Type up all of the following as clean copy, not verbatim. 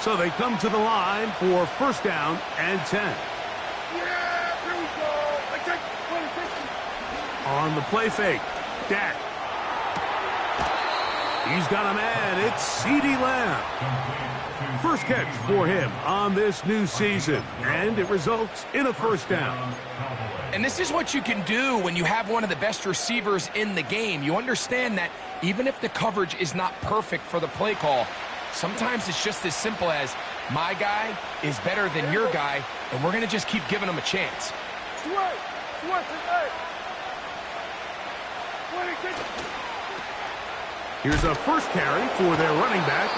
So they come to the line for first down and 10. Yeah, here we go. On the play fake, Dak. He's got a man. It's CeeDee Lamb. First catch for him on this new season, and it results in a first down. And this is what you can do when you have one of the best receivers in the game. You understand that even if the coverage is not perfect for the play call, sometimes it's just as simple as my guy is better than your guy, and we're going to just keep giving him a chance. Here's a first carry for their running back.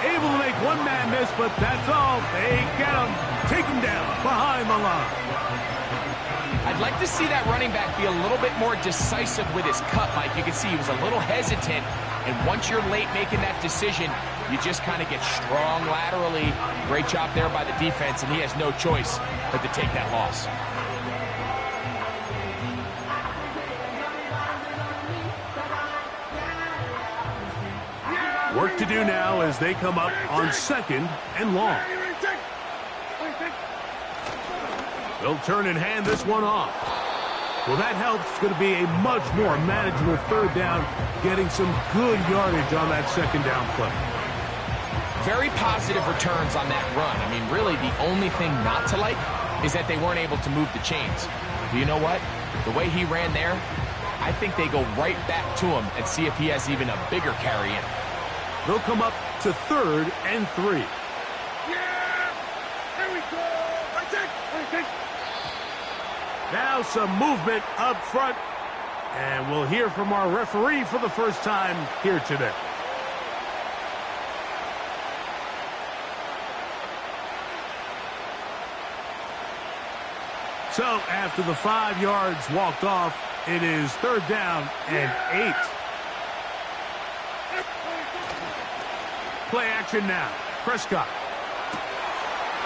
Able to make one man miss, but that's all. They get him. Take him down behind the line. I'd like to see that running back be a little bit more decisive with his cut, Mike. You can see he was a little hesitant, and once you're late making that decision, you just kind of get strong laterally. Great job there by the defense, and he has no choice but to take that loss. Work to do now as they come up on second and long. They'll turn and hand this one off. Well, that helps. It's going to be a much more manageable third down, getting some good yardage on that second down play. Very positive returns on that run. I mean, really, the only thing not to like is that they weren't able to move the chains. But you know what? The way he ran there, I think they go right back to him and see if he has even a bigger carry in. They'll come up to third and 3. Yeah! Here we go! Now some movement up front. And we'll hear from our referee for the first time here today. So after the 5 yards walked off, it is third down and 8. Play action now. Prescott.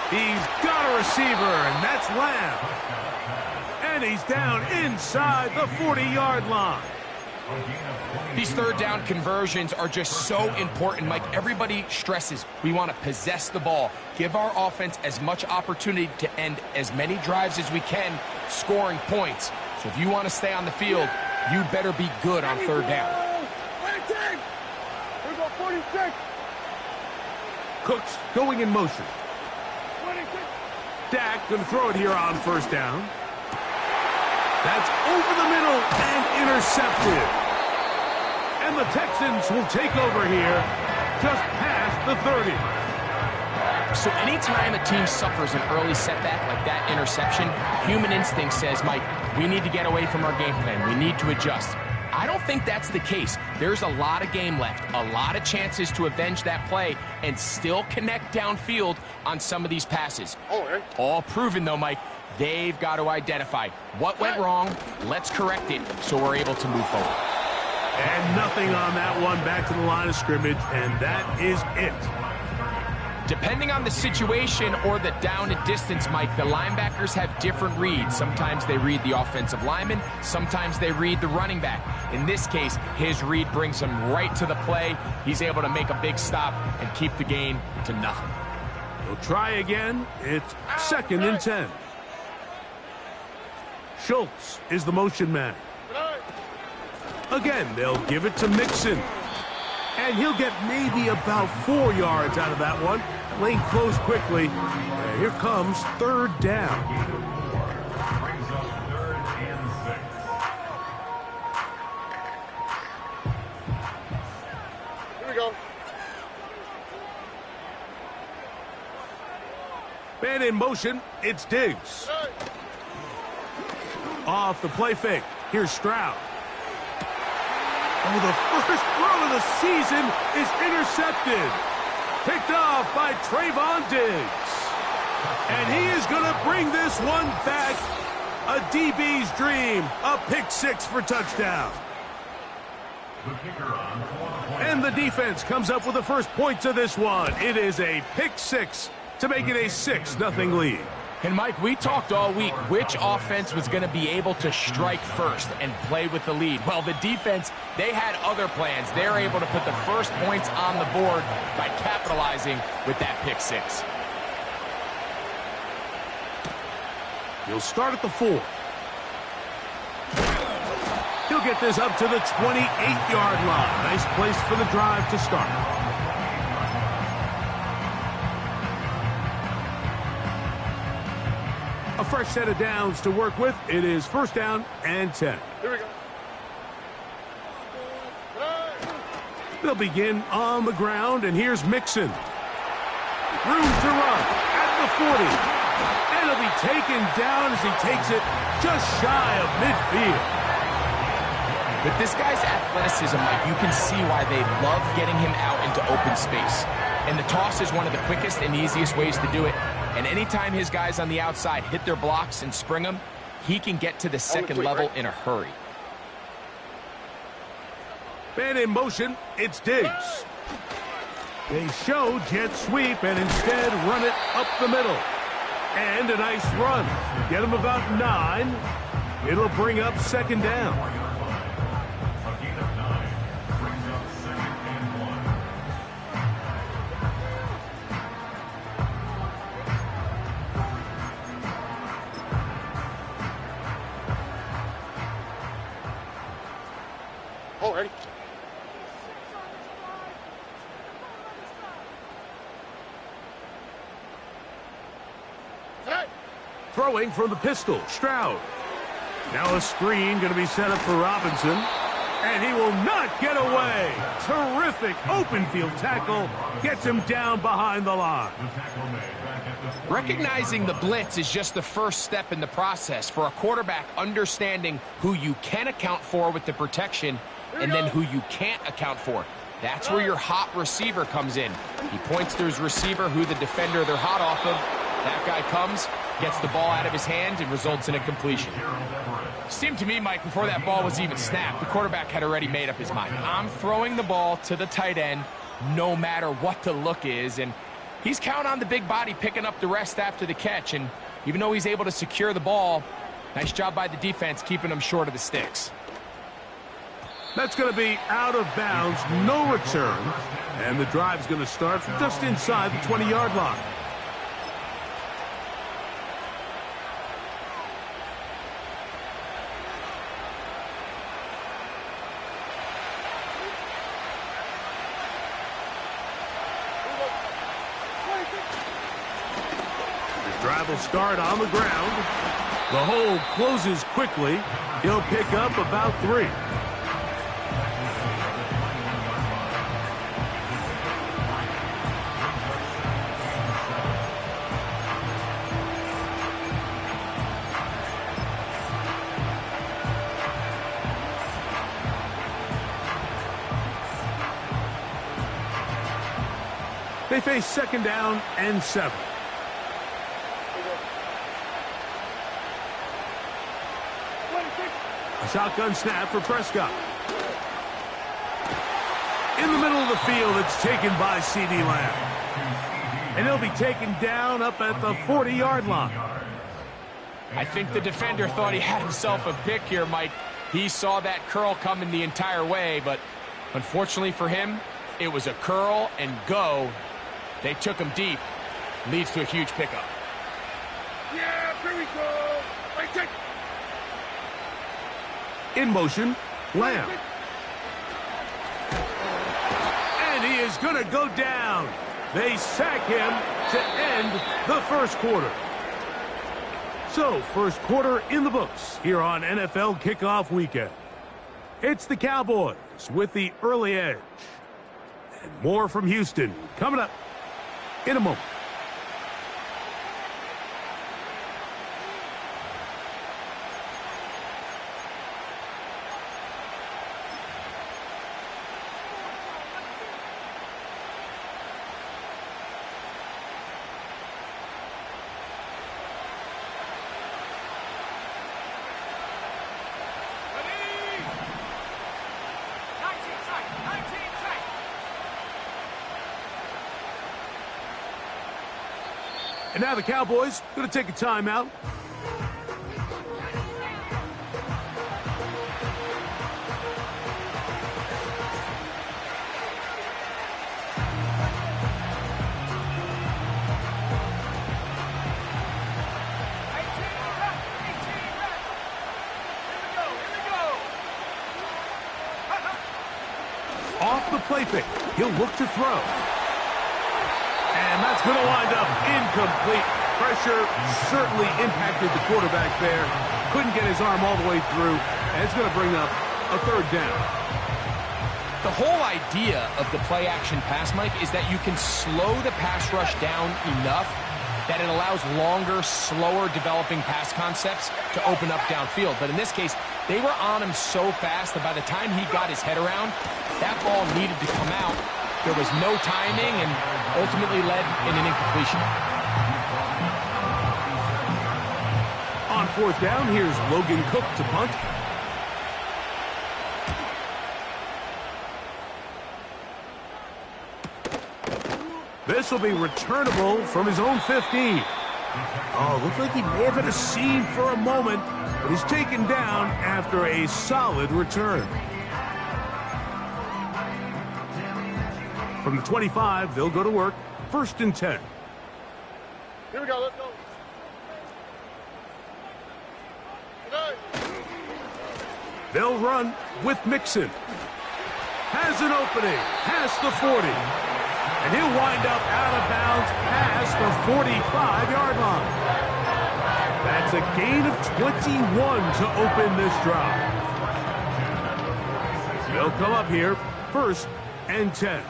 He's got a receiver, and that's Lamb. And he's down inside the 40-yard line. These third down conversions are just so important, Mike. Everybody stresses we want to possess the ball, give our offense as much opportunity to end as many drives as we can, scoring points. So if you want to stay on the field, you better be good on third down. Here we go, 46. Cooks going in motion. 26. Dak going to throw it here on first down. That's over the middle and intercepted. And the Texans will take over here just past the 30. So anytime a team suffers an early setback like that interception, human instinct says, Mike, we need to get away from our game plan. We need to adjust. I don't think that's the case. There's a lot of game left, a lot of chances to avenge that play and still connect downfield on some of these passes. All proven, though, Mike. They've got to identify what went wrong, let's correct it so we're able to move forward. And nothing on that one, back to the line of scrimmage, and that is it. Depending on the situation or the down and distance, Mike, the linebackers have different reads. Sometimes they read the offensive lineman, sometimes they read the running back. In this case, his read brings him right to the play. He's able to make a big stop and keep the gain to nothing. They'll try again. It's second and 10. Schultz is the motion man. Again, they'll give it to Mixon. And he'll get maybe about 4 yards out of that one. Lane closed quickly. And here comes third down. Here we go. Man in motion, it's Diggs. Off the play fake, here's Stroud. Oh, the first throw of the season is intercepted. Picked off by Trayvon Diggs. And he is going to bring this one back. A DB's dream. A pick six for touchdown. And the defense comes up with the first points of this one. It is a pick six to make it a 6-0 lead. And Mike, we talked all week which offense was going to be able to strike first and play with the lead. Well, the defense, they had other plans. They're able to put the first points on the board by capitalizing with that pick six. He'll start at the 4. He'll get this up to the 28-yard line. Nice place for the drive to start. A fresh set of downs to work with. It is first down and 10. Here we go. They'll begin on the ground, and here's Mixon. Room to run at the 40. And he'll be taken down as he takes it just shy of midfield. With this guy's athleticism, Mike, you can see why they love getting him out into open space. And the toss is one of the quickest and easiest ways to do it. And anytime his guys on the outside hit their blocks and spring them, he can get to the second level in a hurry. Man in motion, it's Diggs. They show jet sweep and instead run it up the middle. And a nice run. Get him about 9. It'll bring up second down. Oh, ready? Hey! Throwing from the pistol, Stroud. Now a screen going to be set up for Robinson. And he will not get away. Terrific open field tackle. Gets him down behind the line. Recognizing the blitz is just the first step in the process for a quarterback, understanding who you can account for with the protection and then who you can't account for. That's where your hot receiver comes in. He points to his receiver, who the defender they're hot off of. That guy comes, gets the ball out of his hand, and results in a completion. Seemed to me, Mike, before that ball was even snapped, the quarterback had already made up his mind. I'm throwing the ball to the tight end no matter what the look is, and he's counting on the big body picking up the rest after the catch, and even though he's able to secure the ball, nice job by the defense keeping him short of the sticks. That's going to be out of bounds, no return. And the drive's going to start from just inside the 20-yard line. The drive will start on the ground. The hole closes quickly. He'll pick up about 3. They face second down and 7. A shotgun snap for Prescott. In the middle of the field, it's taken by C.D. Lamb. And he'll be taken down up at the 40-yard line. I think the defender thought he had himself a pick here, Mike. He saw that curl coming the entire way, but unfortunately for him, it was a curl and go. They took him deep. Leads to a huge pickup. Yeah, here we go. Wait, take. In motion, Lamb. And he is going to go down. They sack him to end the first quarter. So, first quarter in the books here on NFL Kickoff Weekend. It's the Cowboys with the early edge. And more from Houston coming up in a moment. And now the Cowboys going to take a timeout. Off the play fake, he'll look to throw. And that's going to wind up incomplete. Pressure certainly impacted the quarterback there. Couldn't get his arm all the way through, and it's going to bring up a third down. The whole idea of the play-action pass, Mike, is that you can slow the pass rush down enough that it allows longer, slower developing pass concepts to open up downfield. But in this case, they were on him so fast that by the time he got his head around, that ball needed to come out. There was no timing and ultimately led in an incompletion. On fourth down, here's Logan Cook to punt. This will be returnable from his own 15. Oh, looked like he may have hit a seam for a moment, but he's taken down after a solid return. From the 25, they'll go to work. 1st and 10. Here we go, let's go. They'll run with Mixon. Has an opening, past the 40. And he'll wind up out of bounds past the 45-yard line. That's a gain of 21 to open this drive. They'll come up here, 1st and 10.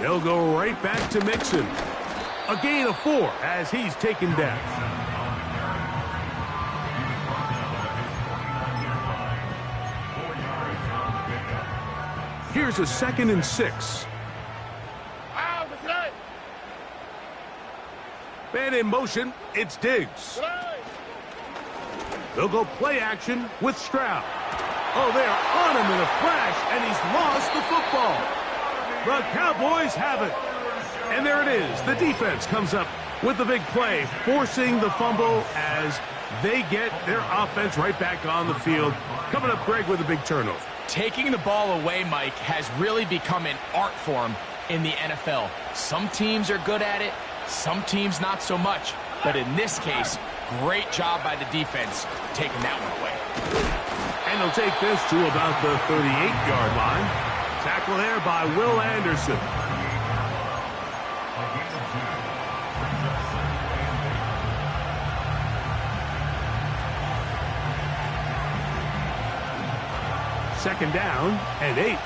They'll go right back to Mixon. A gain of 4 as he's taken down. Here's a 2nd and 6. Man in motion, it's Diggs. They'll go play action with Stroud. Oh, they're on him in a flash, and he's lost the football. The Cowboys have it. And there it is. The defense comes up with the big play, forcing the fumble as they get their offense right back on the field. Coming up, Greg, with a big turnover. Taking the ball away, Mike, has really become an art form in the NFL. Some teams are good at it, some teams not so much. But in this case, great job by the defense taking that one away. And they'll take this to about the 38-yard line. Tackle there by Will Anderson. Second down and 8.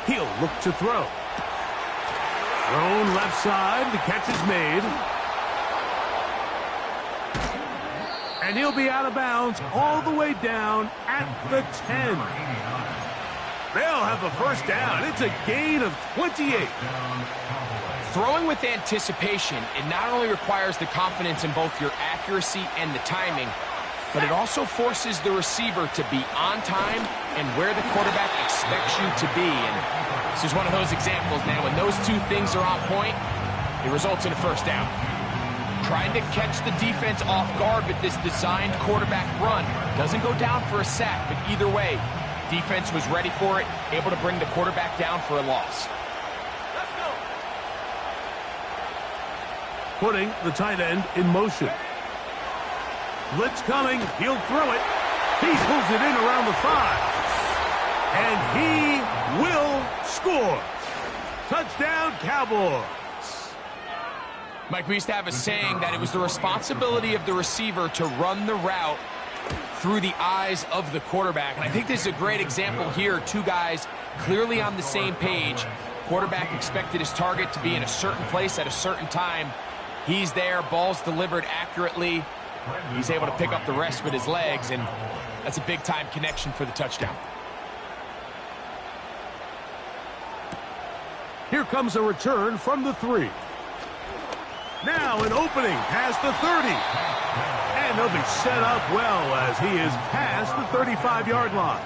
He'll look to throw. Thrown left side. The catch is made. And he'll be out of bounds all the way down at the 10. They'll have a first down. It's a gain of 28. Throwing with anticipation, it not only requires the confidence in both your accuracy and the timing, but it also forces the receiver to be on time and where the quarterback expects you to be. And this is one of those examples, man. When those two things are on point, it results in a first down. Trying to catch the defense off guard with this designed quarterback run. Doesn't go down for a sack, but either way, defense was ready for it, able to bring the quarterback down for a loss. Putting the tight end in motion. Blitz coming. He'll throw it. He pulls it in around the 5. And he will score. Touchdown, Cowboys. Mike, we used to have a saying that it was the responsibility of the receiver to run the route through the eyes of the quarterback. And I think this is a great example here. Two guys clearly on the same page. Quarterback expected his target to be in a certain place at a certain time. He's there, ball's delivered accurately. He's able to pick up the rest with his legs, and that's a big-time connection for the touchdown. Here comes a return from the 3. Now an opening past the 30. And they'll be set up well as he is past the 35-yard line.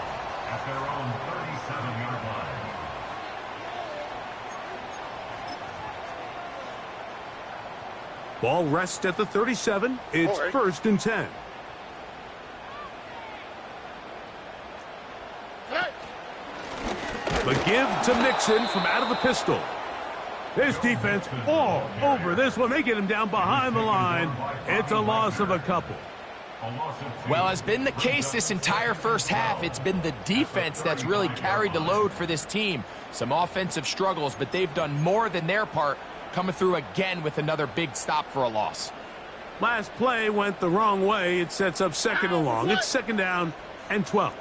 at their own 37-yard line. Ball rests at the 37. It's first and 10. The give to Mixon from out of the pistol. This defense all over this one. They get him down behind the line. It's a loss of a couple. Well, has been the case this entire first half. It's been the defense that's really carried the load for this team. Some offensive struggles, but they've done more than their part, coming through again with another big stop for a loss. Last play went the wrong way. It sets up second and long. It's second down and 12.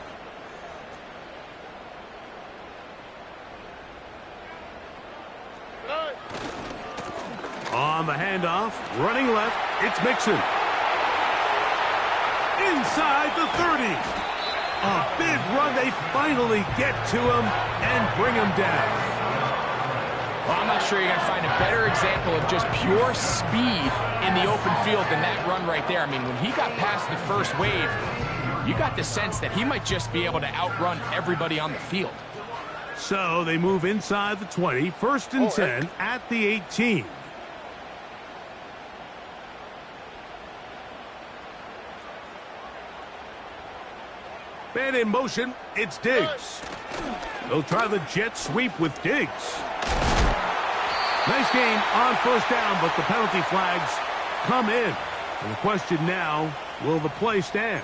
On the handoff, running left, it's Mixon. Inside the 30. A big run. They finally get to him and bring him down. Well, I'm not sure you're going to find a better example of just pure speed in the open field than that run right there. I mean, when he got past the first wave, you got the sense that he might just be able to outrun everybody on the field. So they move inside the 20, first and 10 at the 18. Man in motion, it's Diggs. They'll try the jet sweep with Diggs. Nice game on first down, but the penalty flags come in. And the question now, will the play stand?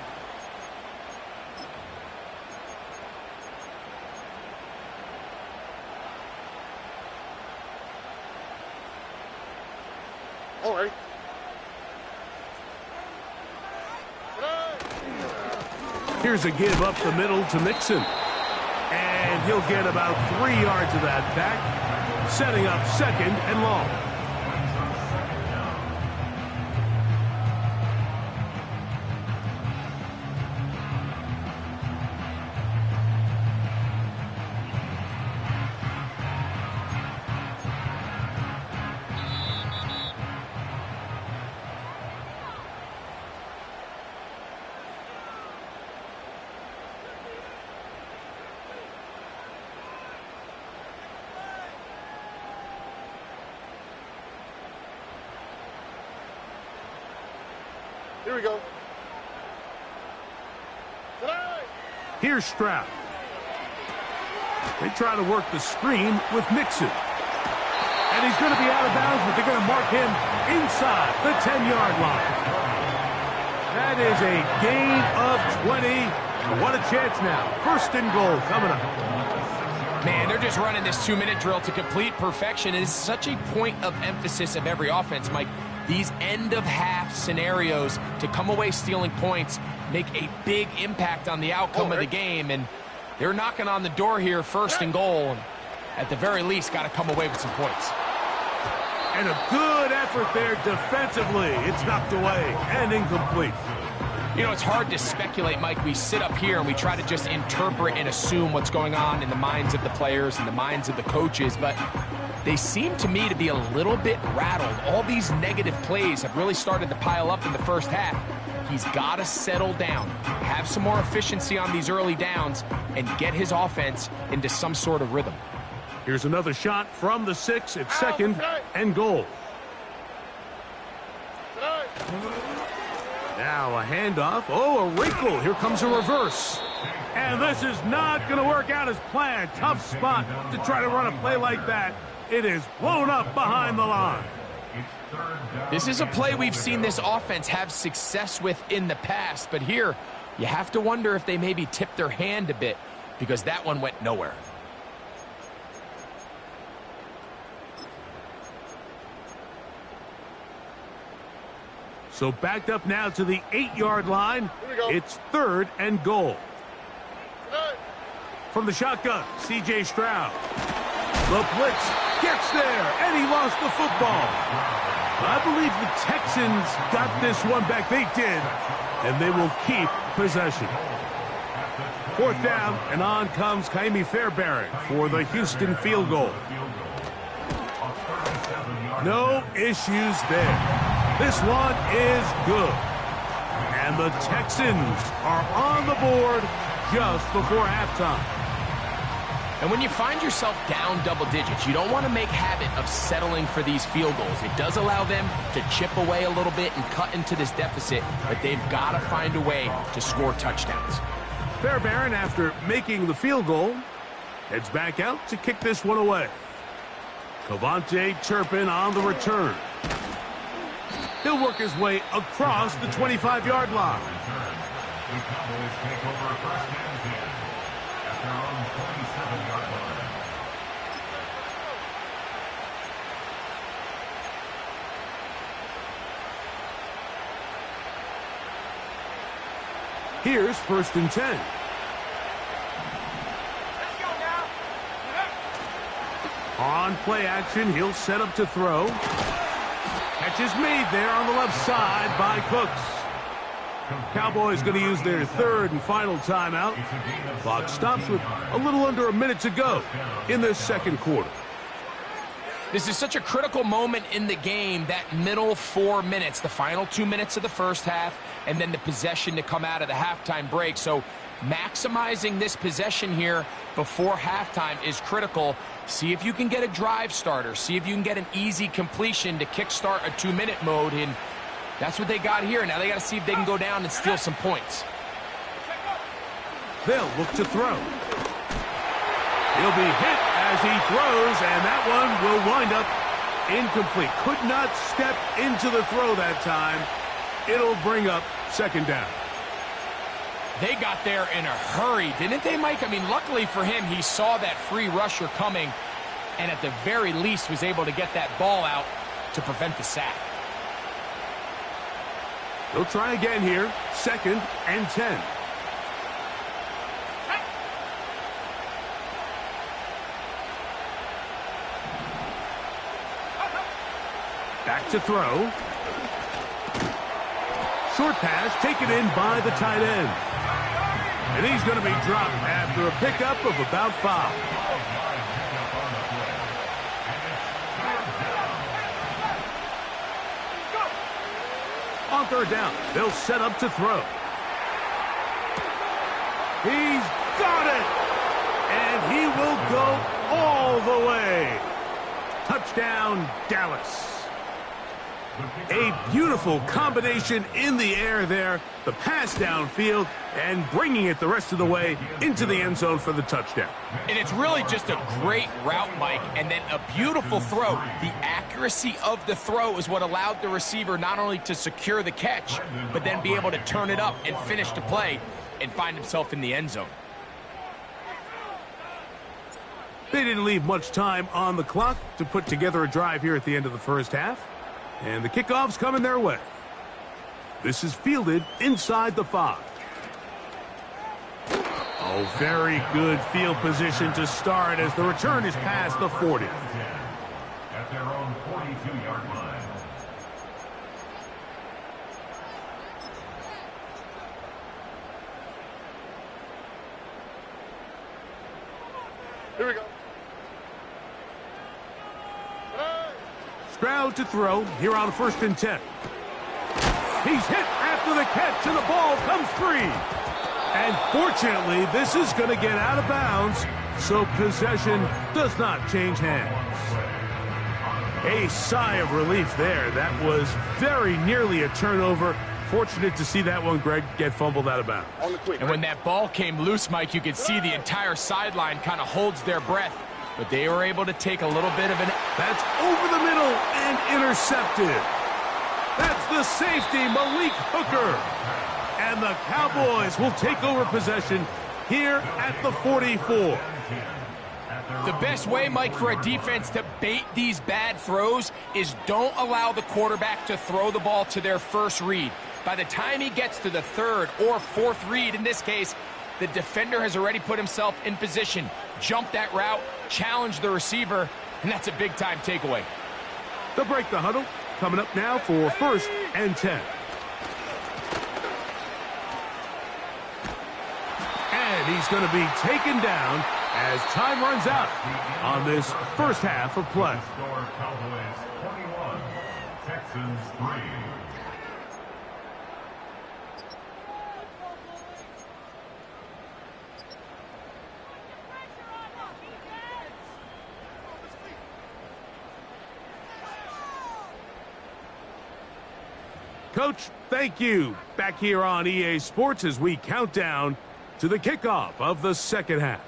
All right. Here's a give up the middle to Mixon. And he'll get about 3 yards of that back, setting up second and long. Here we go. Here's Stroud. They try to work the screen with Mixon. And he's going to be out of bounds, but they're going to mark him inside the 10-yard line. That is a gain of 20. And what a chance now. First and goal coming up. Man, they're just running this 2-minute drill to complete perfection. It is such a point of emphasis of every offense, Mike. These end-of-half scenarios to come away stealing points make a big impact on the outcome of the game. And they're knocking on the door here, first and goal. And at the very least, got to come away with some points. And a good effort there defensively. It's knocked away and incomplete. You know, it's hard to speculate, Mike. We sit up here and we try to just interpret and assume what's going on in the minds of the players and the minds of the coaches, but they seem to me to be a little bit rattled. All these negative plays have really started to pile up in the first half. He's got to settle down, have some more efficiency on these early downs, and get his offense into some sort of rhythm. Here's another shot from the 6. It's second and goal. Now a handoff. Oh, a wrinkle. Here comes a reverse. And this is not going to work out as planned. Tough spot to try to run a play like that. It is blown up behind the line. This is a play we've seen this offense have success with in the past, but here you have to wonder if they maybe tipped their hand a bit because that one went nowhere. So backed up now to the 8-yard line. It's third and goal. From the shotgun, C.J. Stroud. The blitz gets there, and he lost the football. I believe the Texans got this one back. They did, and they will keep possession. Fourth down, and on comes Kaimi Fairbairn for the Houston field goal. No issues there. This one is good. And the Texans are on the board just before halftime. And when you find yourself down double digits, you don't want to make habit of settling for these field goals. It does allow them to chip away a little bit and cut into this deficit, but they've got to find a way to score touchdowns. Fairbairn, after making the field goal, heads back out to kick this one away. Cavante Turpin on the return. He'll work his way across the 25-yard line. The Cowboys take over first and 10 at their own 27-yard line. Here's first and 10. On play action, he'll set up to throw. Catch is made there on the left side by Cooks. Cowboys going to use their third and final timeout. Clock stops with a little under a minute to go in this second quarter. This is such a critical moment in the game, that middle 4 minutes, the final 2 minutes of the first half, and then the possession to come out of the halftime break. So maximizing this possession here before halftime is critical. See if you can get a drive starter. See if you can get an easy completion to kickstart a 2-minute mode, and that's what they got here. Now they got to see if they can go down and steal some points. They'll look to throw. He'll be hit as he throws, and that one will wind up incomplete. Could not step into the throw that time. It'll bring up second down. They got there in a hurry, didn't they, Mike? I mean, luckily for him, he saw that free rusher coming, and at the very least was able to get that ball out to prevent the sack. They'll try again here, second and 10. Back to throw. Short pass taken in by the tight end. And he's going to be dropped after a pickup of about 5. On third down, they'll set up to throw. He's got it! And he will go all the way. Touchdown, Dallas. A beautiful combination in the air there. The pass downfield and bringing it the rest of the way into the end zone for the touchdown. And it's really just a great route, Mike, and then a beautiful throw. The accuracy of the throw is what allowed the receiver not only to secure the catch, but then be able to turn it up and finish the play and find himself in the end zone. They didn't leave much time on the clock to put together a drive here at the end of the first half. And the kickoff's coming their way. This is fielded inside the 5. Oh, very good field position to start as the return is past the 40. At their own 42-yard line. Here we go. Stroud to throw here on first and 10. He's hit after the catch, and the ball comes free. And fortunately, this is going to get out of bounds, so possession does not change hands. A sigh of relief there. That was very nearly a turnover. Fortunate to see that one, Greg, get fumbled out of bounds. And when that ball came loose, Mike, you could see the entire sideline kind of holds their breath. But they were able to take a little bit of an... That's over the middle and intercepted. That's the safety, Malik Hooker. And the Cowboys will take over possession here at the 44. The best way, Mike, for a defense to bait these bad throws is don't allow the quarterback to throw the ball to their first read. By the time he gets to the third or fourth read, in this case, the defender has already put himself in position, jump that route, challenge the receiver, and that's a big-time takeaway. They'll break the huddle. Coming up now for first and 10. And he's going to be taken down as time runs out on this first half of play. Score Cowboys 21, Texans 3. Coach, thank you. Back here on EA Sports as we count down to the kickoff of the second half.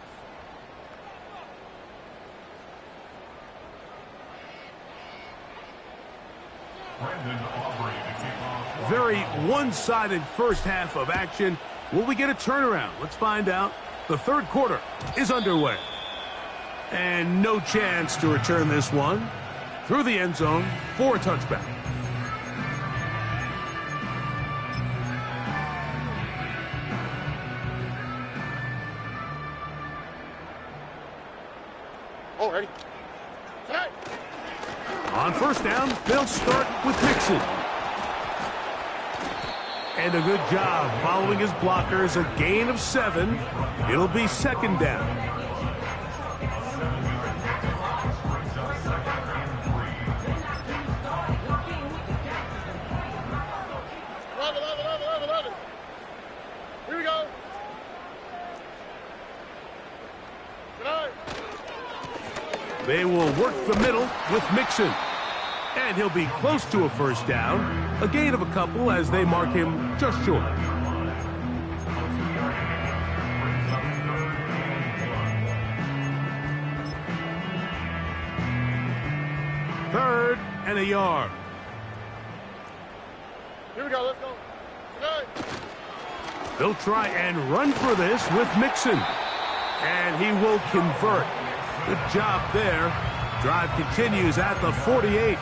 Very one-sided first half of action. Will we get a turnaround? Let's find out. The third quarter is underway. And no chance to return this one through the end zone for a touchback. Already. On first down, they'll start with Mixon. And a good job following his blockers, a gain of 7. It'll be second down. Love it. Here we go. They will work the middle with Mixon. And he'll be close to a first down. A gain of a couple as they mark him just short. Third and a yard. Here we go, let's go. They'll try and run for this with Mixon. And he will convert. Good job there. Drive continues at the 48.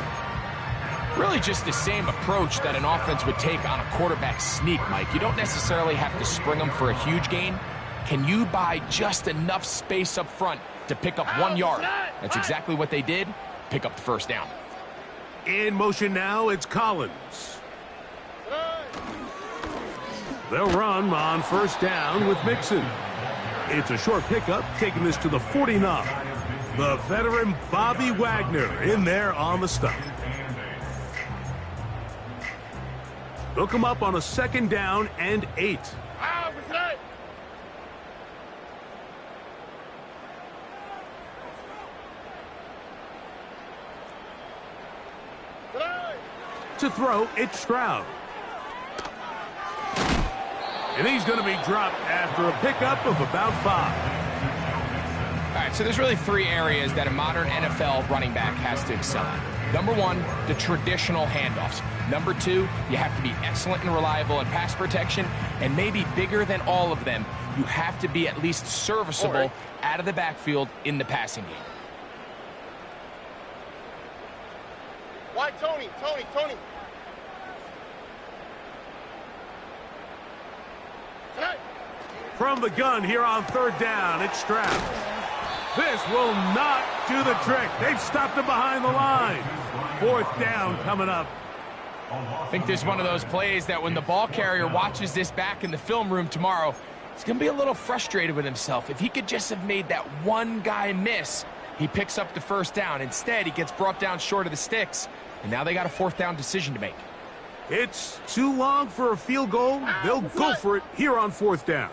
Really just the same approach that an offense would take on a quarterback sneak, Mike. You don't necessarily have to spring them for a huge gain. Can you buy just enough space up front to pick up 1 yard? That's exactly what they did. Pick up the first down. In motion now, it's Collins. They'll run on first down with Mixon. It's a short pickup, taking this to the 49. The veteran Bobby Wagner in there on the stop. They'll come up on a second down and 8. To throw, it's Stroud. And he's going to be dropped after a pickup of about 5. All right, so there's really 3 areas that a modern NFL running back has to excel at. Number 1, the traditional handoffs. Number 2, you have to be excellent and reliable in pass protection. And maybe bigger than all of them, you have to be at least serviceable out of the backfield in the passing game. Why Tony? From the gun here on third down, it's Stroud. This will not do the trick. They've stopped him behind the line. Fourth down coming up. I think this is one of those plays that when the ball carrier watches this back in the film room tomorrow, he's going to be a little frustrated with himself. If he could just have made that one guy miss, he picks up the first down. Instead, he gets brought down short of the sticks, and now they got a fourth down decision to make. It's too long for a field goal. They'll go for it here on fourth down.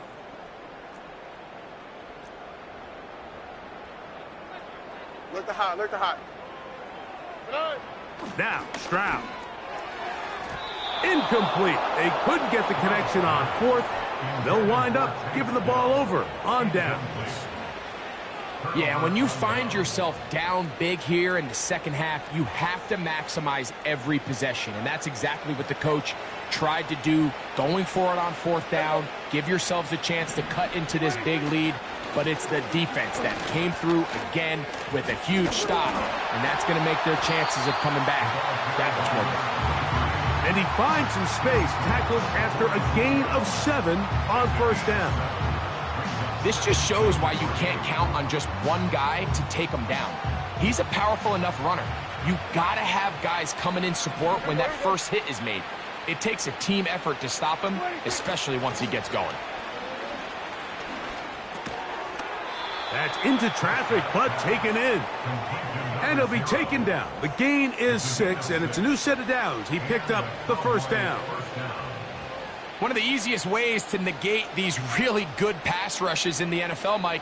Look the hot. Now, Stroud. Incomplete. They couldn't get the connection on fourth. They'll wind up giving the ball over on downs. Yeah, when you find yourself down big here in the second half, you have to maximize every possession. And that's exactly what the coach tried to do, going for it on fourth down. Give yourselves a chance to cut into this big lead. But it's the defense that came through again with a huge stop. And that's going to make their chances of coming back that much more difficult. And he finds some space, tackled after a gain of 7 on first down. This just shows why you can't count on just one guy to take him down. He's a powerful enough runner. You got to have guys coming in support when that first hit is made. It takes a team effort to stop him, especially once he gets going. That's into traffic, but taken in. And he'll be taken down. The gain is 6, and it's a new set of downs. He picked up the first down. One of the easiest ways to negate these really good pass rushes in the NFL, Mike,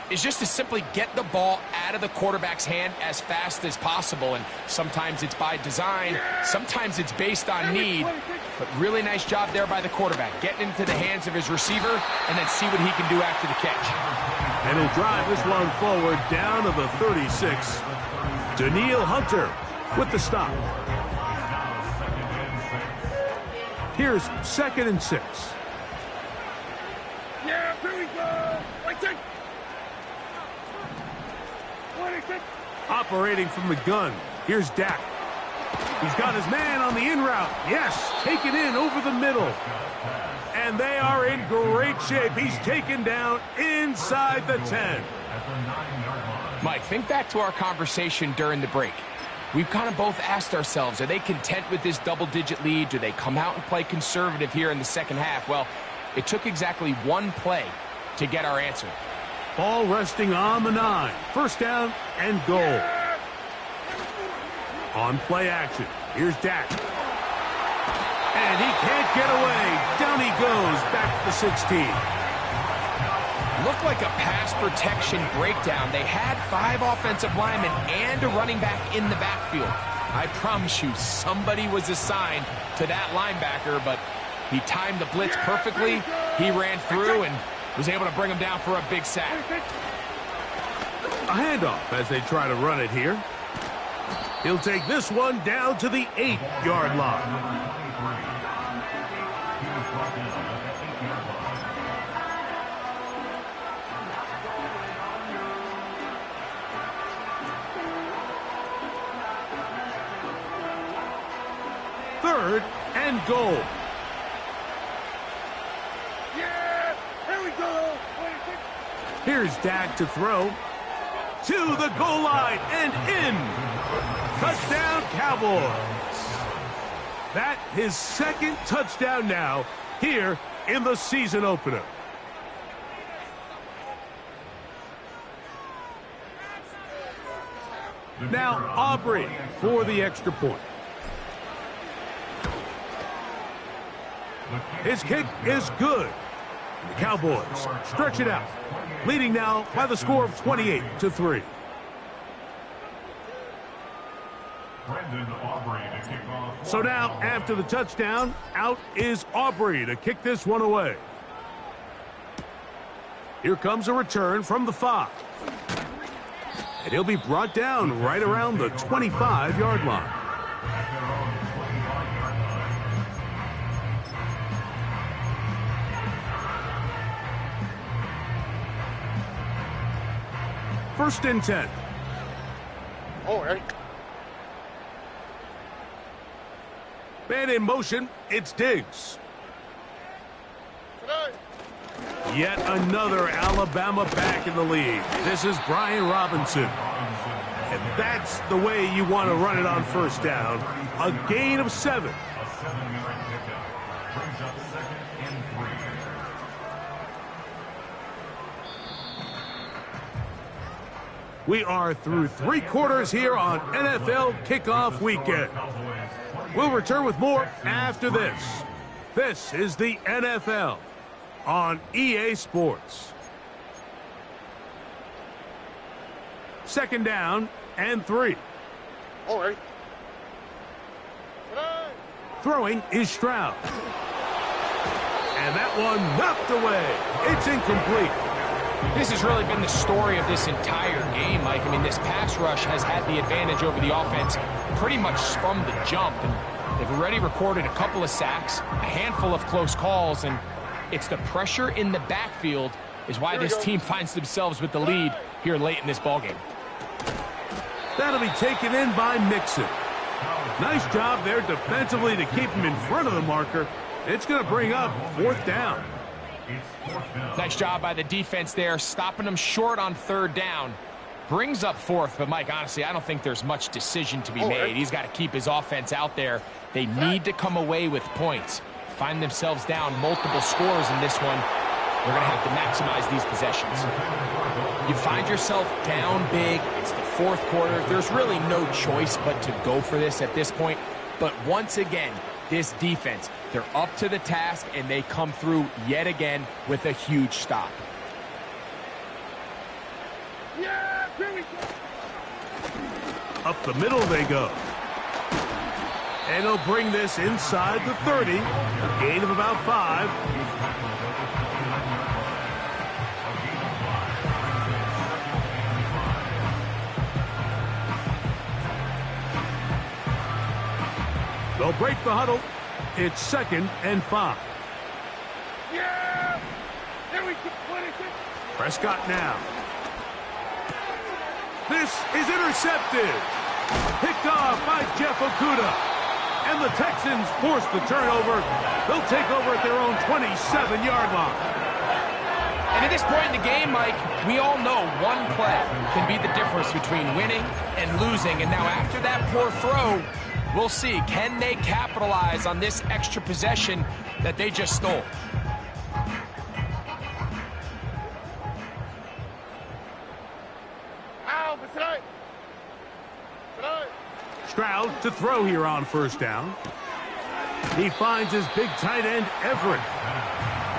is just to simply get the ball out of the quarterback's hand as fast as possible. And sometimes it's by design, sometimes it's based on need. But really nice job there by the quarterback, getting into the hands of his receiver and then see what he can do after the catch. And he'll drive this one forward down to the 36. Daniil Hunter with the stop. Here's 2nd and 6. Yeah, here we go. Like that. 26. Operating from the gun. Here's Dak. He's got his man on the in route. Yes, taken in over the middle. And they are in great shape. He's taken down inside the 10. Mike, think back to our conversation during the break. We've kind of both asked ourselves, are they content with this double-digit lead? Do they come out and play conservative here in the second half? Well, it took exactly one play to get our answer. Ball resting on the 9. First down and goal. On play action. Here's Dak. And he can't get away. Down he goes back to the 16. Looked like a pass protection breakdown. They had 5 offensive linemen and a running back in the backfield. I promise you, somebody was assigned to that linebacker, but he timed the blitz perfectly. He ran through and was able to bring him down for a big sack. A handoff as they try to run it here. He'll take this one down to the 8-yard line. Third and goal. Yeah, here we go. 26. Here's Dak to throw. To the goal line and in. Touchdown, Cowboys. That his 2nd touchdown now here in the season opener. Now Aubrey for the extra point. His kick is good. The Cowboys stretch it out, leading now by the score of 28-3. So now, after the touchdown, out is Aubrey to kick this one away. Here comes a return from the 5. And he'll be brought down right around the 25-yard line. First and 10. All right. Man in motion, it's Diggs. Yet another Alabama back in the lead. This is Brian Robinson. And that's the way you want to run it on first down. A gain of 7. A 7-yard pickup brings up 2nd and 3. We are through 3 quarters here on NFL Kickoff Weekend. We'll return with more after this. This is the NFL on EA Sports. 2nd down and 3. All right. Throwing is Stroud. And that one knocked away. It's incomplete. This has really been the story of this entire game, Mike. I mean, this pass rush has had the advantage over the offense pretty much from the jump. And they've already recorded a couple of sacks, a handful of close calls, and it's the pressure in the backfield is why this team finds themselves with the lead here late in this ballgame. That'll be taken in by Mixon. Nice job there defensively to keep him in front of the marker. It's going to bring up 4th down. Nice job by the defense there, stopping them short on 3rd down. Brings up 4th, but Mike, honestly, I don't think there's much decision to be made. He's got to keep his offense out there. They need to come away with points. Find themselves down multiple scores in this one. They're going to have to maximize these possessions. You find yourself down big. It's the 4th quarter. There's really no choice but to go for this at this point. But once again, this defense, they're up to the task, and they come through yet again with a huge stop. Yeah, here we go. Up the middle they go. And he'll bring this inside the 30, a gain of about 5. They'll break the huddle. It's 2nd and 5. Yeah! There we go. Prescott now. This is intercepted. Picked off by Jeff Okudah. And the Texans force the turnover. They'll take over at their own 27-yard line. And at this point in the game, Mike, we all know one play can be the difference between winning and losing. And now after that poor throw, we'll see, can they capitalize on this extra possession that they just stole? Stroud to throw here on 1st down. He finds his big tight end, Everett.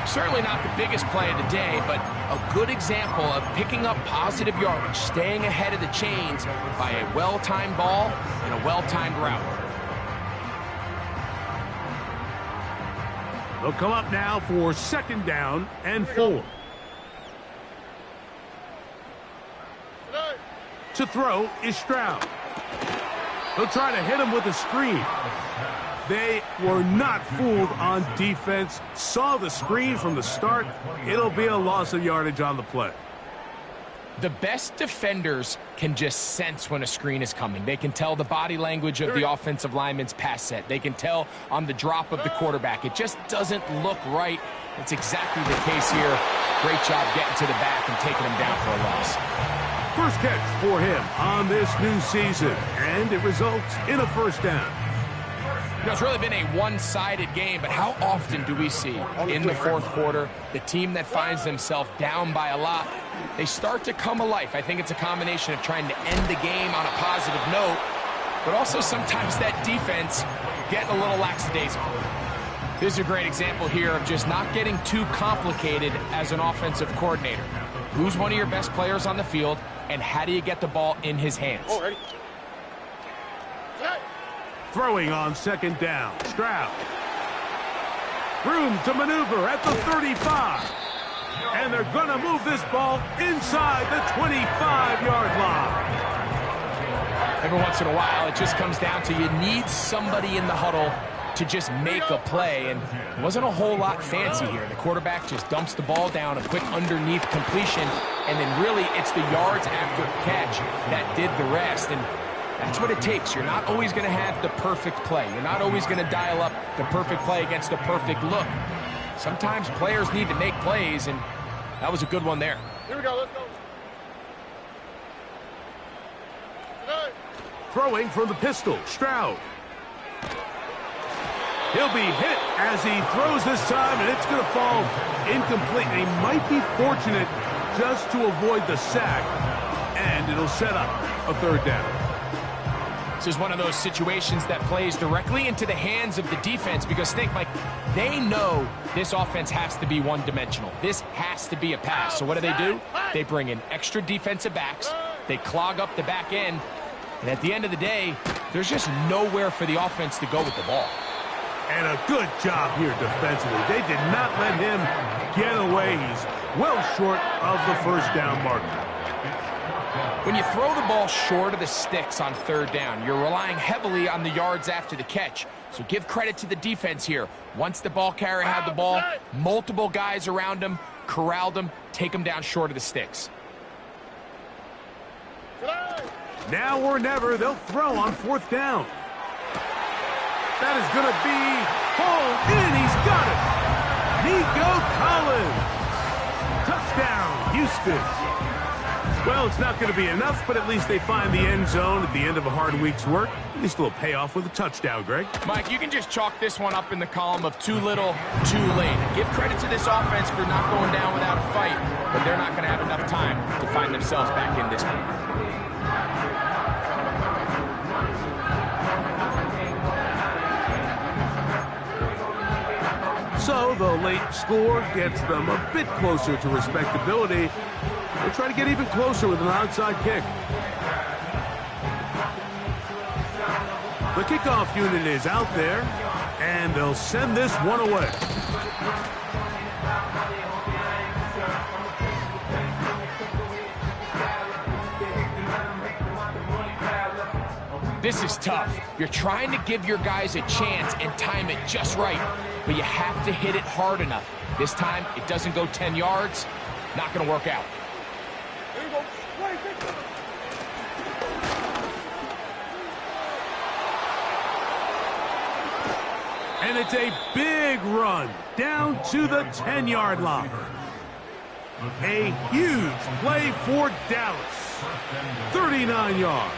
Certainly not the biggest play of the day, but a good example of picking up positive yardage, staying ahead of the chains by a well-timed ball and a well-timed route. They'll come up now for 2nd down and 4. To throw is Stroud. They'll try to hit him with a screen. They were not fooled on defense. Saw the screen from the start. It'll be a loss of yardage on the play. The best defenders can just sense when a screen is coming. They can tell the body language of the offensive lineman's pass set. They can tell on the drop of the quarterback. It just doesn't look right. It's exactly the case here. Great job getting to the back and taking him down for a loss. First catch for him on this new season, and it results in a 1st down. You know, it's really been a one-sided game, but how often do we see in the 4th quarter the team that finds themselves down by a lot, they start to come alive? I think it's a combination of trying to end the game on a positive note, but also sometimes that defense getting a little lackadaisical. This is a great example here of just not getting too complicated as an offensive coordinator. Who's one of your best players on the field, and how do you get the ball in his hands? Throwing on 2nd down, Stroud. Room to maneuver at the 35. And they're going to move this ball inside the 25-yard line. Every once in a while, it just comes down to you need somebody in the huddle to just make a play, and it wasn't a whole lot fancy here. The quarterback just dumps the ball down, a quick underneath completion, and then really it's the yards after catch that did the rest, and that's what it takes. You're not always going to have the perfect play. You're not always going to dial up the perfect play against the perfect look. Sometimes players need to make plays, and that was a good one there. Here we go, let's go. Throwing from the pistol, Stroud. He'll be hit as he throws this time, and it's going to fall incomplete. He might be fortunate just to avoid the sack, and it'll set up a 3rd down. This is one of those situations that plays directly into the hands of the defense because think, Mike, they know this offense has to be one-dimensional. This has to be a pass. So what do? They bring in extra defensive backs. They clog up the back end. And at the end of the day, there's just nowhere for the offense to go with the ball. And a good job here defensively. They did not let him get away. He's well short of the 1st down marker. When you throw the ball short of the sticks on 3rd down, you're relying heavily on the yards after the catch. So give credit to the defense here. Once the ball carrier had the ball, multiple guys around him, corralled him, take him down short of the sticks. Now or never, they'll throw on 4th down. That is going to be hauled in. He's got it. Nico Collins. Touchdown, Houston. Well, it's not going to be enough, but at least they find the end zone at the end of a hard week's work. At least a little payoff with a touchdown, Greg. Mike, you can just chalk this one up in the column of too little, too late. Give credit to this offense for not going down without a fight, but they're not going to have enough time to find themselves back in this one. So the late score gets them a bit closer to respectability. They'll try to get even closer with an onside kick. The kickoff unit is out there, and they'll send this one away. This is tough. You're trying to give your guys a chance and time it just right, but you have to hit it hard enough. This time, it doesn't go 10 yards. Not going to work out. Here you go. And it's a big run down to the 10-yard line. A huge play for Dallas. 39 yards.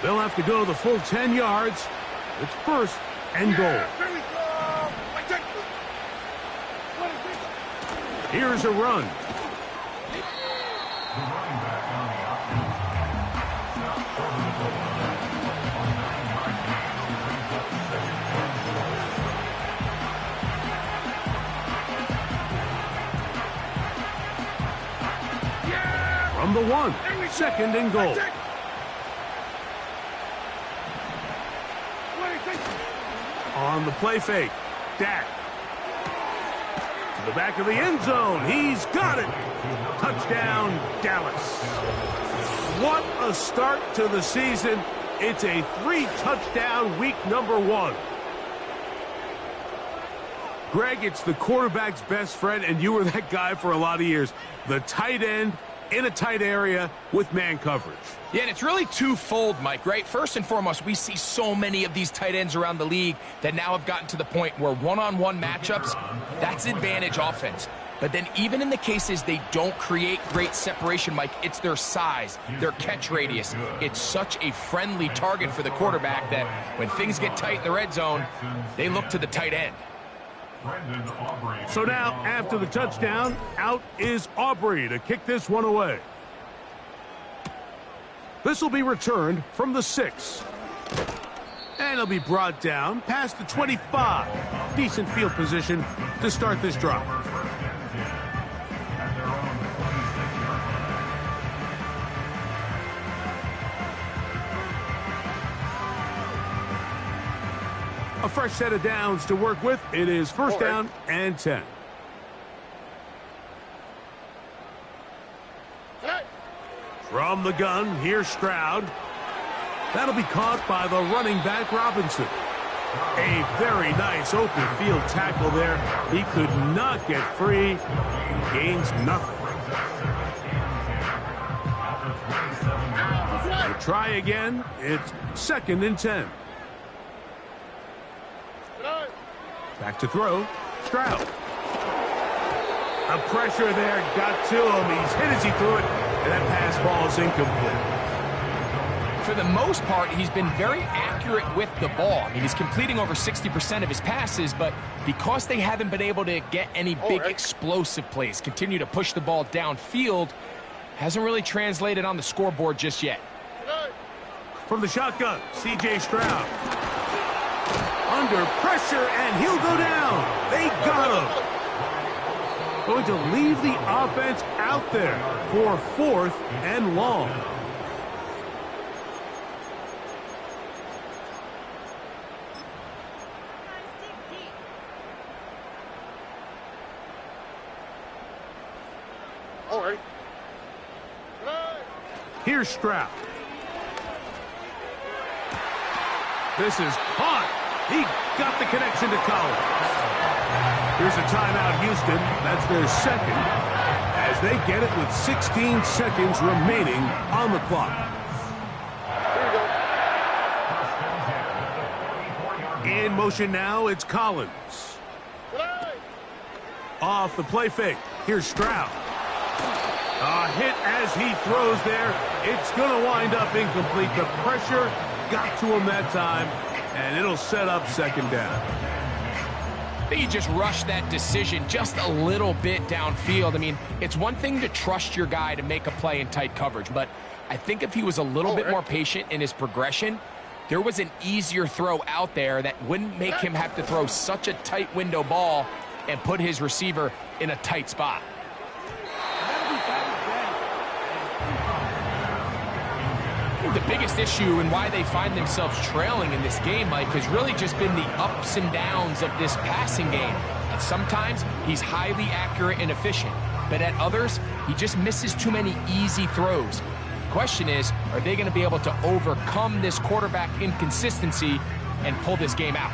They'll have to go the full 10 yards. It's first and goal. Here we go. Here's a run. From the 1, second and goal. On the play fake, Dak. To the back of the end zone. He's got it. Touchdown, Dallas. What a start to the season. It's a 3-touchdown week number 1. Greg, it's the quarterback's best friend, and you were that guy for a lot of years. The tight end in a tight area with man coverage. Yeah, and it's really twofold, Mike, right? First and foremost, we see so many of these tight ends around the league that now have gotten to the point where one-on-one matchups, that's advantage offense. But then even in the cases they don't create great separation, Mike, it's their size, their catch radius. It's such a friendly target for the quarterback that when things get tight in the red zone, they look to the tight end. So now, after the touchdown, out is Aubrey to kick this one away. This will be returned from the 6. And it'll be brought down past the 25. Decent field position to start this drive. A fresh set of downs to work with. It is first down and 10. From the gun, here's Stroud. That'll be caught by the running back, Robinson. A very nice open field tackle there. He could not get free. He gains nothing. We'll try again. It's second and 10. Back to throw. Stroud. The pressure there got to him. He's hit as he threw it, and that pass ball is incomplete. For the most part, he's been very accurate with the ball. I mean, he's completing over 60% of his passes, but because they haven't been able to get any big explosive plays, continue to push the ball downfield, hasn't really translated on the scoreboard just yet. From the shotgun, C.J. Stroud. Under pressure, and he'll go down. They got him. Going to leave the offense out there for fourth and long. All right. Here's Stroud. This is caught. He got the connection to Collins. Here's a timeout, Houston. That's their second, as they get it with 16 seconds remaining on the clock. In motion now, it's Collins. Off the play fake. Here's Stroud. A hit as he throws there. It's going to wind up incomplete. The pressure got to him that time, and it'll set up second down. He just rushed that decision just a little bit downfield. I mean, it's one thing to trust your guy to make a play in tight coverage, but I think if he was a little bit more patient in his progression, there was an easier throw out there that wouldn't make him have to throw such a tight window ball and put his receiver in a tight spot. I think the biggest issue and why they find themselves trailing in this game, Mike, has really just been the ups and downs of this passing game. And sometimes he's highly accurate and efficient, but at others, he just misses too many easy throws. The question is, are they going to be able to overcome this quarterback inconsistency and pull this game out?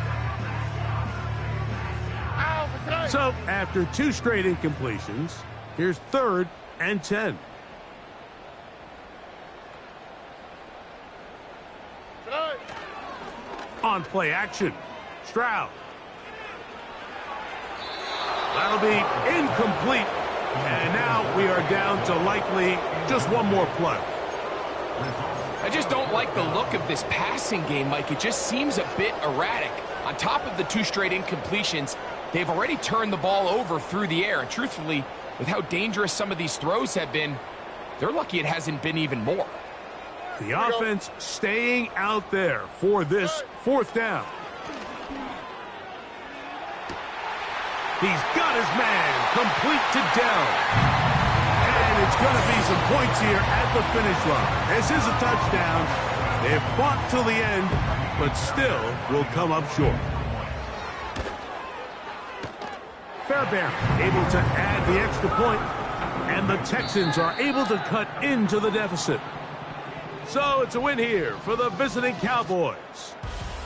So, after 2 straight incompletions, here's 3rd and 10. On play action, Stroud. That'll be incomplete. And now we are down to likely just one more play. I just don't like the look of this passing game, Mike. It just seems a bit erratic. On top of the 2 straight incompletions, they've already turned the ball over through the air. And truthfully, with how dangerous some of these throws have been, they're lucky it hasn't been even more. The offense staying out there for this 4th down. He's got his man complete to Dell. And it's going to be some points here at the finish line. This is a touchdown. They've fought till the end, but still will come up short. Fairbairn able to add the extra point, and the Texans are able to cut into the deficit. So it's a win here for the visiting Cowboys.